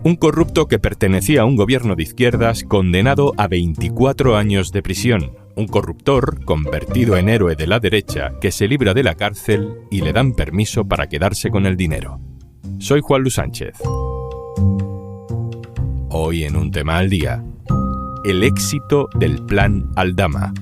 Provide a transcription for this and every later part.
Un corrupto que pertenecía a un gobierno de izquierdas condenado a 24 años de prisión. Un corruptor convertido en héroe de la derecha que se libra de la cárcel y le dan permiso para quedarse con el dinero. Soy Juan Luis Sánchez. Hoy en Un Tema al Día, el éxito del Plan Aldama.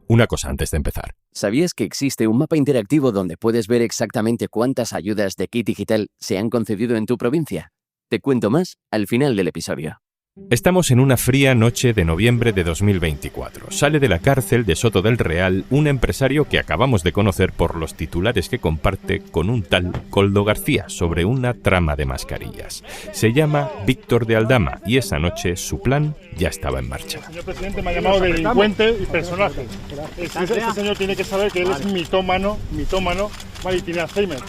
Una cosa antes de empezar. ¿Sabías que existe un mapa interactivo donde puedes ver exactamente cuántas ayudas de Kit Digital se han concedido en tu provincia? Te cuento más al final del episodio. Estamos en una fría noche de noviembre de 2024. Sale de la cárcel de Soto del Real un empresario que acabamos de conocer por los titulares que comparte con un tal Koldo García sobre una trama de mascarillas. Se llama Víctor de Aldama y esa noche su plan ya estaba en marcha. El señor presidente me ha llamado delincuente y personaje. Este señor tiene que saber que él es mitómano, vale, y tiene Alzheimer.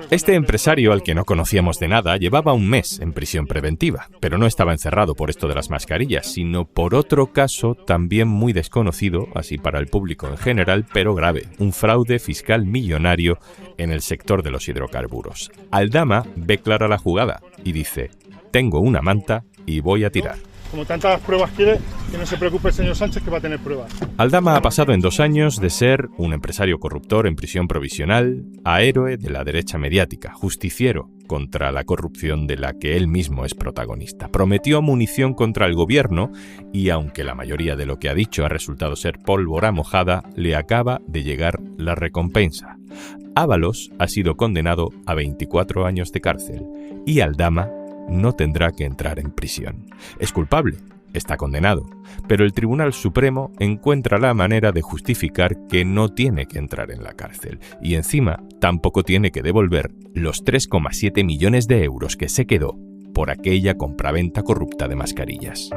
Este empresario, al que no conocíamos de nada, llevaba un mes en prisión preventiva, pero no estaba encerrado por esto de las mascarillas, sino por otro caso también muy desconocido, así para el público en general, pero grave, un fraude fiscal millonario en el sector de los hidrocarburos. Aldama ve clara la jugada y dice: tengo una manta y voy a tirar. Como tantas pruebas quiere, que no se preocupe el señor Sánchez, que va a tener pruebas. Aldama ha pasado en 2 años de ser un empresario corruptor en prisión provisional a héroe de la derecha mediática, justiciero contra la corrupción de la que él mismo es protagonista. Prometió munición contra el gobierno y, aunque la mayoría de lo que ha dicho ha resultado ser pólvora mojada, le acaba de llegar la recompensa. Ábalos ha sido condenado a 24 años de cárcel y Aldama no tendrá que entrar en prisión. Es culpable, está condenado, pero el Tribunal Supremo encuentra la manera de justificar que no tiene que entrar en la cárcel y encima tampoco tiene que devolver los 3,7 millones de euros que se quedó por aquella compraventa corrupta de mascarillas.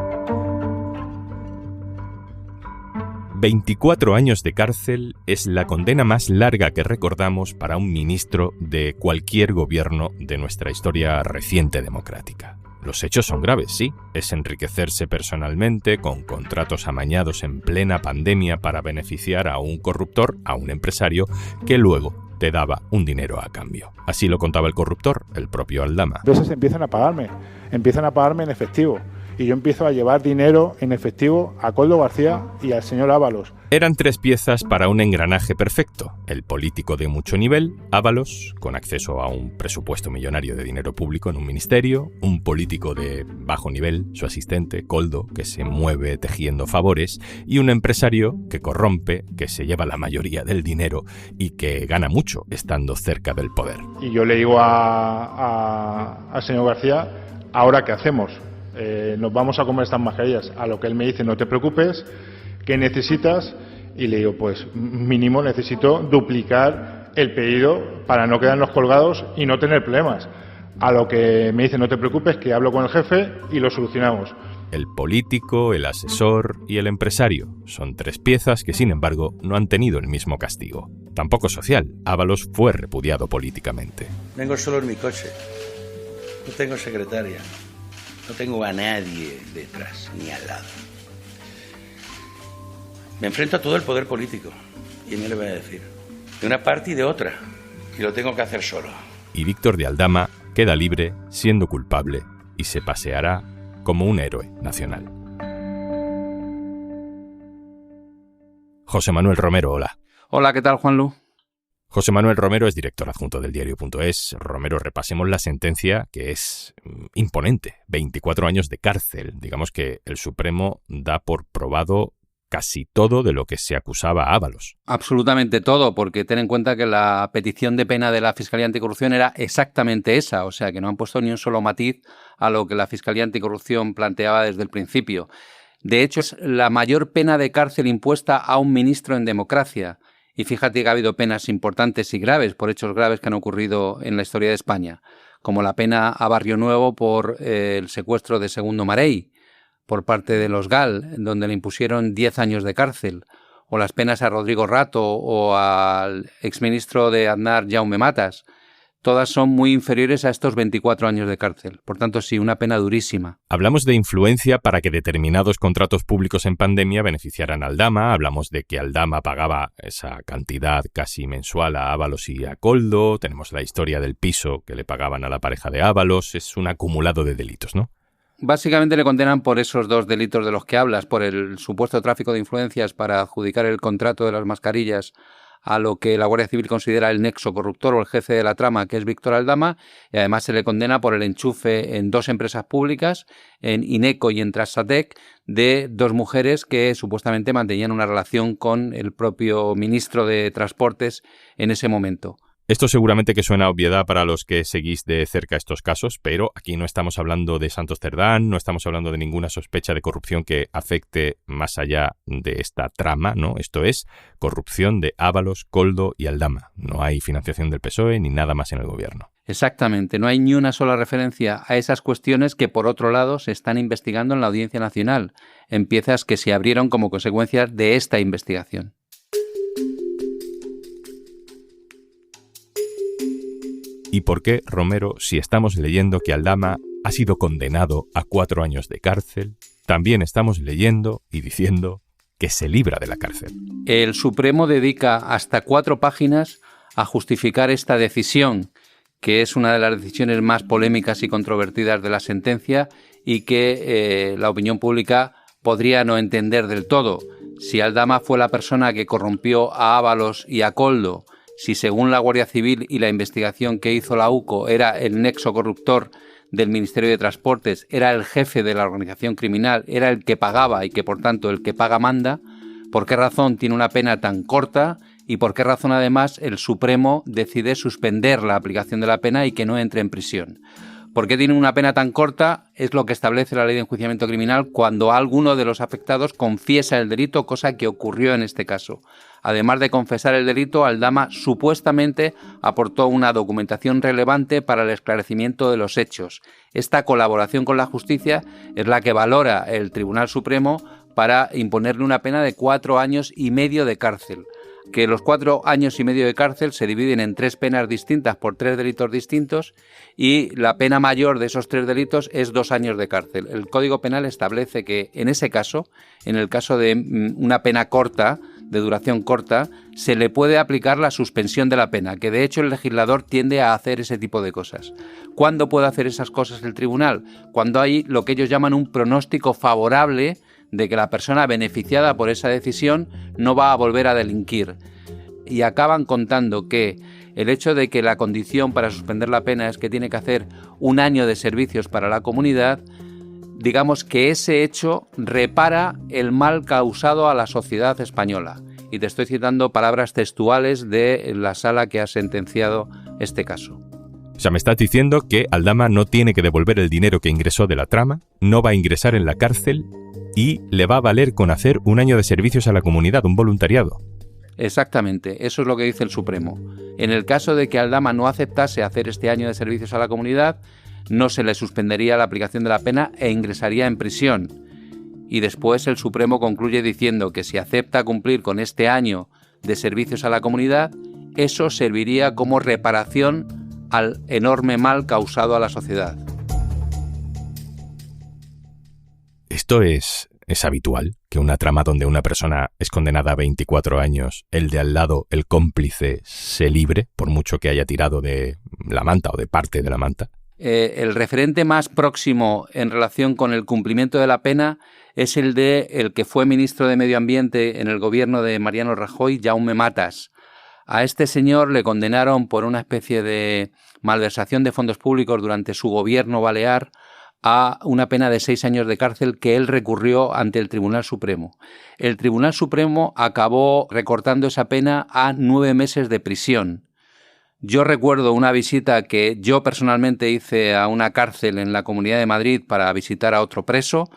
24 años de cárcel es la condena más larga que recordamos para un ministro de cualquier gobierno de nuestra historia reciente democrática. Los hechos son graves, sí. Es enriquecerse personalmente con contratos amañados en plena pandemia para beneficiar a un corruptor, a un empresario, que luego te daba un dinero a cambio. Así lo contaba el corruptor, el propio Aldama. A veces empiezan a pagarme en efectivo. Y yo empiezo a llevar dinero en efectivo a Koldo García y al señor Ábalos. Eran 3 piezas para un engranaje perfecto. El político de mucho nivel, Ábalos, con acceso a un presupuesto millonario de dinero público en un ministerio, un político de bajo nivel, su asistente, Koldo, que se mueve tejiendo favores, y un empresario que corrompe, que se lleva la mayoría del dinero y que gana mucho estando cerca del poder. Y yo le digo al señor García: ¿ahora qué hacemos? Nos vamos a comer estas mascarillas. A lo que él me dice: no te preocupes, ¿qué necesitas? Y le digo: pues mínimo necesito duplicar el pedido para no quedarnos colgados y no tener problemas. A lo que me dice: no te preocupes, que hablo con el jefe y lo solucionamos. El político, el asesor y el empresario son 3 piezas que, sin embargo, no han tenido el mismo castigo. Tampoco social. Ábalos fue repudiado políticamente. Vengo solo en mi coche. No tengo secretaria. No tengo a nadie detrás, ni al lado. Me enfrento a todo el poder político. ¿Y me le voy a decir? De una parte y de otra. Y lo tengo que hacer solo. Y Víctor de Aldama queda libre, siendo culpable, y se paseará como un héroe nacional. José Manuel Romero, hola. Hola, ¿qué tal, Juanlu? José Manuel Romero es director adjunto del diario.es. Romero, repasemos la sentencia, que es imponente. 24 años de cárcel. Digamos que el Supremo da por probado casi todo de lo que se acusaba a Ábalos. Absolutamente todo, porque ten en cuenta que la petición de pena de la Fiscalía Anticorrupción era exactamente esa, o sea que no han puesto ni un solo matiz a lo que la Fiscalía Anticorrupción planteaba desde el principio. De hecho, es la mayor pena de cárcel impuesta a un ministro en democracia. Y fíjate que ha habido penas importantes y graves por hechos graves que han ocurrido en la historia de España, como la pena a Barrio Nuevo por el secuestro de Segundo Marey por parte de los GAL, donde le impusieron 10 años de cárcel, o las penas a Rodrigo Rato o al exministro de Aznar, Jaume Matas. todas son muy inferiores a estos 24 años de cárcel. Por tanto, sí, una pena durísima. Hablamos de influencia para que determinados contratos públicos en pandemia beneficiaran a Aldama. Hablamos de que Aldama pagaba esa cantidad casi mensual a Ábalos y a Koldo. Tenemos la historia del piso que le pagaban a la pareja de Ábalos. Es un acumulado de delitos, ¿no? Básicamente le condenan por esos dos delitos de los que hablas, por el supuesto tráfico de influencias para adjudicar el contrato de las mascarillas a lo que la Guardia Civil considera el nexo corruptor o el jefe de la trama, que es Víctor Aldama, y además se le condena por el enchufe en dos empresas públicas, en Ineco y en Transatec, de dos mujeres que supuestamente mantenían una relación con el propio ministro de Transportes en ese momento. Esto seguramente que suena a obviedad para los que seguís de cerca estos casos, pero aquí no estamos hablando de Santos Cerdán, no estamos hablando de ninguna sospecha de corrupción que afecte más allá de esta trama, ¿no? Esto es corrupción de Ábalos, Koldo y Aldama. No hay financiación del PSOE ni nada más en el gobierno. Exactamente, no hay ni una sola referencia a esas cuestiones que, por otro lado, se están investigando en la Audiencia Nacional, en piezas que se abrieron como consecuencia de esta investigación. ¿Y por qué, Romero, si estamos leyendo que Aldama ha sido condenado a 4 años de cárcel, también estamos leyendo y diciendo que se libra de la cárcel? El Supremo dedica hasta 4 páginas a justificar esta decisión, que es una de las decisiones más polémicas y controvertidas de la sentencia y que la opinión pública podría no entender del todo. Si Aldama fue la persona que corrompió a Ábalos y a Koldo, si según la Guardia Civil y la investigación que hizo la UCO era el nexo corruptor del Ministerio de Transportes, era el jefe de la organización criminal, era el que pagaba y que por tanto el que paga manda, ¿por qué razón tiene una pena tan corta y por qué razón además el Supremo decide suspender la aplicación de la pena y que no entre en prisión? ¿Por qué tiene una pena tan corta? Es lo que establece la Ley de Enjuiciamiento Criminal cuando alguno de los afectados confiesa el delito, cosa que ocurrió en este caso. Además de confesar el delito, Aldama supuestamente aportó una documentación relevante para el esclarecimiento de los hechos. Esta colaboración con la justicia es la que valora el Tribunal Supremo para imponerle una pena de 4 años y medio de cárcel. Que los 4 años y medio de cárcel se dividen en 3 penas distintas por 3 delitos distintos y la pena mayor de esos 3 delitos es 2 años de cárcel. El Código Penal establece que en ese caso, en el caso de una pena corta, de duración corta, se le puede aplicar la suspensión de la pena, que de hecho el legislador tiende a hacer ese tipo de cosas. ¿Cuándo puede hacer esas cosas el tribunal? Cuando hay lo que ellos llaman un pronóstico favorable de que la persona beneficiada por esa decisión no va a volver a delinquir. Y acaban contando que el hecho de que la condición para suspender la pena es que tiene que hacer 1 año de servicios para la comunidad, digamos que ese hecho repara el mal causado a la sociedad española. Y te estoy citando palabras textuales de la sala que ha sentenciado este caso. O sea, me estás diciendo que Aldama no tiene que devolver el dinero que ingresó de la trama, no va a ingresar en la cárcel y le va a valer con hacer 1 año de servicios a la comunidad, un voluntariado. Exactamente, eso es lo que dice el Supremo. En el caso de que Aldama no aceptase hacer este año de servicios a la comunidad, no se le suspendería la aplicación de la pena e ingresaría en prisión. Y después el Supremo concluye diciendo que si acepta cumplir con este año de servicios a la comunidad, eso serviría como reparación al enorme mal causado a la sociedad. ¿Esto es habitual? ¿Que una trama donde una persona es condenada a 24 años, el de al lado, el cómplice, se libre, por mucho que haya tirado de la manta o de parte de la manta? El referente más próximo en relación con el cumplimiento de la pena es el de el que fue ministro de Medio Ambiente en el gobierno de Mariano Rajoy, Jaume Matas. A este señor le condenaron por una especie de malversación de fondos públicos durante su gobierno balear a una pena de 6 años de cárcel que él recurrió ante el Tribunal Supremo. El Tribunal Supremo acabó recortando esa pena a 9 meses de prisión. Yo recuerdo una visita que yo personalmente hice a una cárcel en la Comunidad de Madrid para visitar a otro preso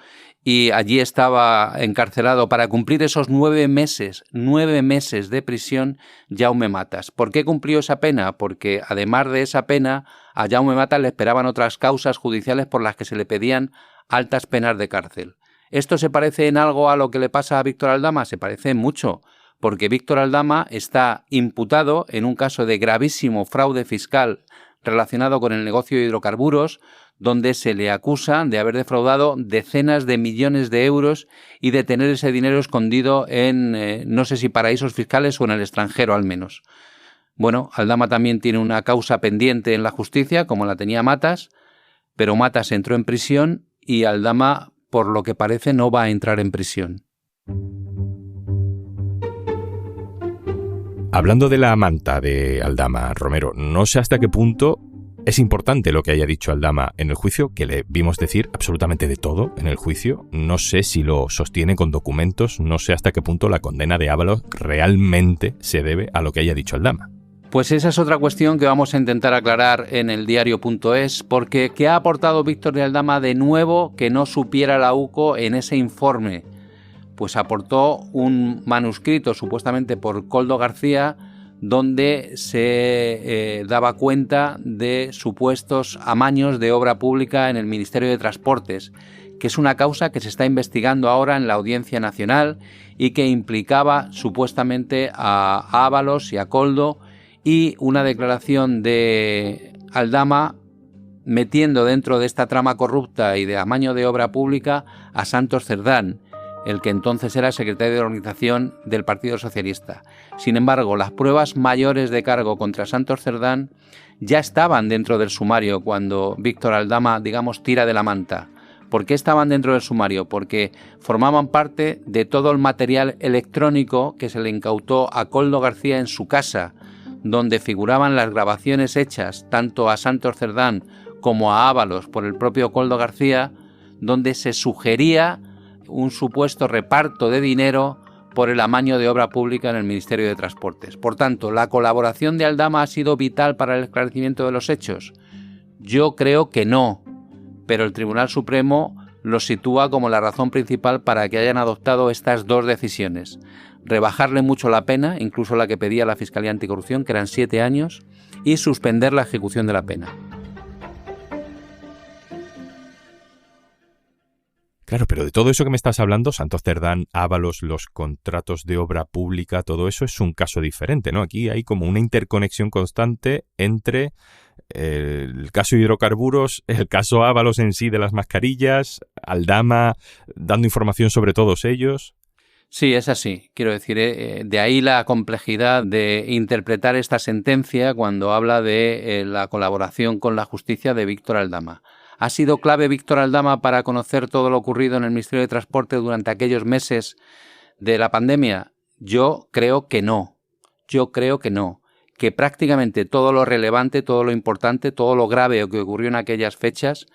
y allí estaba encarcelado para cumplir esos 9 meses de prisión Jaume Matas. ¿Por qué cumplió esa pena? Porque además de esa pena a Jaume Matas le esperaban otras causas judiciales por las que se le pedían altas penas de cárcel. ¿Esto se parece en algo a lo que le pasa a Víctor Aldama? Se parece mucho, porque Víctor Aldama está imputado en un caso de gravísimo fraude fiscal relacionado con el negocio de hidrocarburos, donde se le acusa de haber defraudado decenas de millones de euros y de tener ese dinero escondido en, no sé si paraísos fiscales o en el extranjero al menos. Bueno, Aldama también tiene una causa pendiente en la justicia, como la tenía Matas, pero Matas entró en prisión y Aldama, por lo que parece, no va a entrar en prisión. Hablando de la manta de Aldama, Romero, no sé hasta qué punto es importante lo que haya dicho Aldama en el juicio, que le vimos decir absolutamente de todo en el juicio. No sé si lo sostiene con documentos, no sé hasta qué punto la condena de Ábalos realmente se debe a lo que haya dicho Aldama. Pues esa es otra cuestión que vamos a intentar aclarar en el diario.es, porque ¿qué ha aportado Víctor de Aldama de nuevo que no supiera la UCO en ese informe? Pues aportó un manuscrito supuestamente por Koldo García, donde se daba cuenta de supuestos amaños de obra pública en el Ministerio de Transportes, que es una causa que se está investigando ahora en la Audiencia Nacional y que implicaba supuestamente a Ábalos y a Koldo, y una declaración de Aldama metiendo dentro de esta trama corrupta y de amaño de obra pública a Santos Cerdán, el que entonces era secretario de organización del Partido Socialista. Sin embargo, las pruebas mayores de cargo contra Santos Cerdán ya estaban dentro del sumario cuando Víctor Aldama, digamos, tira de la manta. ¿Por qué estaban dentro del sumario? Porque formaban parte de todo el material electrónico que se le incautó a Koldo García en su casa, donde figuraban las grabaciones hechas tanto a Santos Cerdán como a Ábalos por el propio Koldo García, donde se sugería un supuesto reparto de dinero por el amaño de obra pública en el Ministerio de Transportes. Por tanto, ¿la colaboración de Aldama ha sido vital para el esclarecimiento de los hechos? Yo creo que no, pero el Tribunal Supremo lo sitúa como la razón principal para que hayan adoptado estas dos decisiones: rebajarle mucho la pena, incluso la que pedía la Fiscalía Anticorrupción, que eran 7 años, y suspender la ejecución de la pena. Claro, pero de todo eso que me estás hablando, Santos Cerdán, Ábalos, los contratos de obra pública, todo eso es un caso diferente, ¿no? Aquí hay como una interconexión constante entre el caso hidrocarburos, el caso Ábalos en sí de las mascarillas, Aldama dando información sobre todos ellos. Sí, es así. Quiero decir, de ahí la complejidad de interpretar esta sentencia cuando habla de la colaboración con la justicia de Víctor Aldama. ¿Ha sido clave Víctor Aldama para conocer todo lo ocurrido en el Ministerio de Transporte durante aquellos meses de la pandemia? Yo creo que no. Que prácticamente todo lo relevante, todo lo importante, todo lo grave que ocurrió en aquellas fechas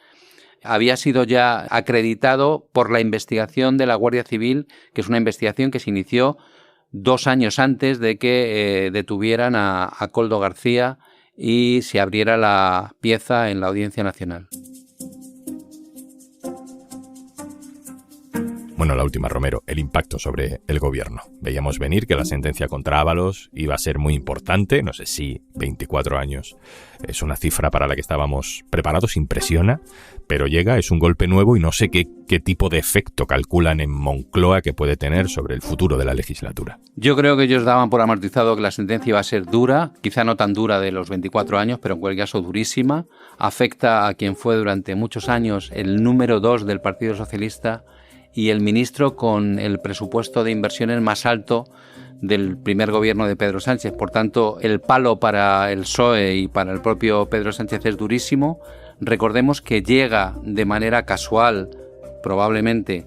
había sido ya acreditado por la investigación de la Guardia Civil, que es una investigación que se inició 2 años antes de que detuvieran a Koldo García y se abriera la pieza en la Audiencia Nacional. Bueno, la última, Romero, el impacto sobre el gobierno. Veíamos venir que la sentencia contra Ábalos iba a ser muy importante, no sé si 24 años es una cifra para la que estábamos preparados, impresiona, pero llega, es un golpe nuevo y no sé qué tipo de efecto calculan en Moncloa que puede tener sobre el futuro de la legislatura. Yo creo que ellos daban por amortizado que la sentencia iba a ser dura, quizá no tan dura de los 24 años, pero en cualquier caso durísima. Afecta a quien fue durante muchos años el número 2 del Partido Socialista y el ministro con el presupuesto de inversiones más alto del primer gobierno de Pedro Sánchez. Por tanto, el palo para el PSOE y para el propio Pedro Sánchez es durísimo. Recordemos que llega de manera casual, probablemente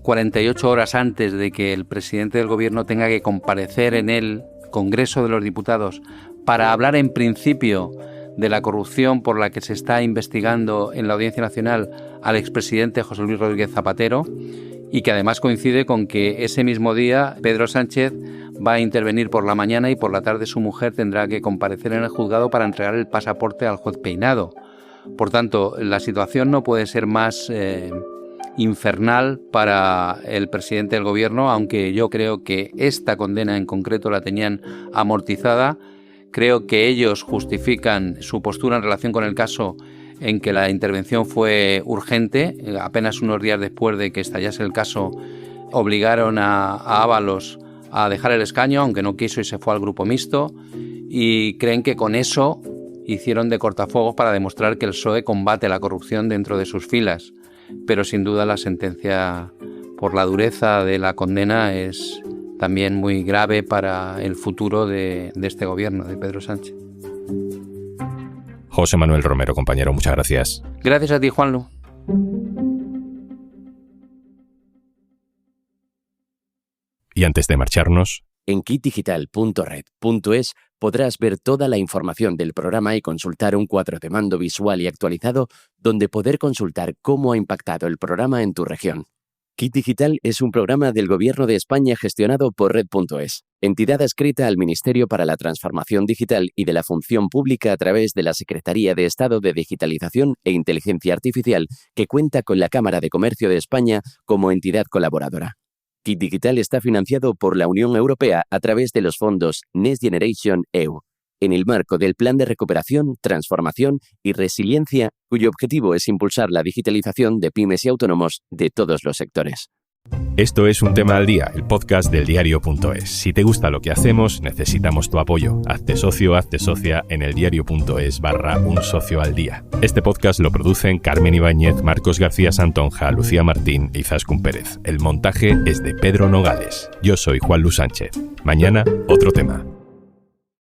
48 horas antes de que el presidente del gobierno tenga que comparecer en el Congreso de los Diputados para hablar en principio de la corrupción por la que se está investigando en la Audiencia Nacional al expresidente José Luis Rodríguez Zapatero, y que además coincide con que ese mismo día Pedro Sánchez va a intervenir por la mañana y por la tarde su mujer tendrá que comparecer en el juzgado para entregar el pasaporte al juez Peinado. Por tanto, la situación no puede ser más infernal para el presidente del gobierno, aunque yo creo que esta condena en concreto la tenían amortizada. Creo que ellos justifican su postura en relación con el caso en que la intervención fue urgente. Apenas unos días después de que estallase el caso, obligaron a Ábalos a dejar el escaño, aunque no quiso y se fue al grupo mixto, y creen que con eso hicieron de cortafuegos para demostrar que el PSOE combate la corrupción dentro de sus filas. Pero sin duda la sentencia, por la dureza de la condena, es también muy grave para el futuro de este gobierno, de Pedro Sánchez. José Manuel Romero, compañero, muchas gracias. Gracias a ti, Juanlu. Y antes de marcharnos, en kitdigital.red.es podrás ver toda la información del programa y consultar un cuadro de mando visual y actualizado donde poder consultar cómo ha impactado el programa en tu región. Kit Digital es un programa del Gobierno de España gestionado por Red.es, entidad adscrita al Ministerio para la Transformación Digital y de la Función Pública a través de la Secretaría de Estado de Digitalización e Inteligencia Artificial, que cuenta con la Cámara de Comercio de España como entidad colaboradora. Kit Digital está financiado por la Unión Europea a través de los fondos Next Generation EU, en el marco del Plan de Recuperación, Transformación y Resiliencia, cuyo objetivo es impulsar la digitalización de pymes y autónomos de todos los sectores. Esto es Un Tema al Día, el podcast del diario.es. Si te gusta lo que hacemos, necesitamos tu apoyo. Hazte socio, hazte socia en eldiario.es/Un Socio al Día. Este podcast lo producen Carmen Ibáñez, Marcos García Santonja, Lucía Martín e Izaskun Pérez. El montaje es de Pedro Nogales. Yo soy Juanlu Sánchez. Mañana, otro tema.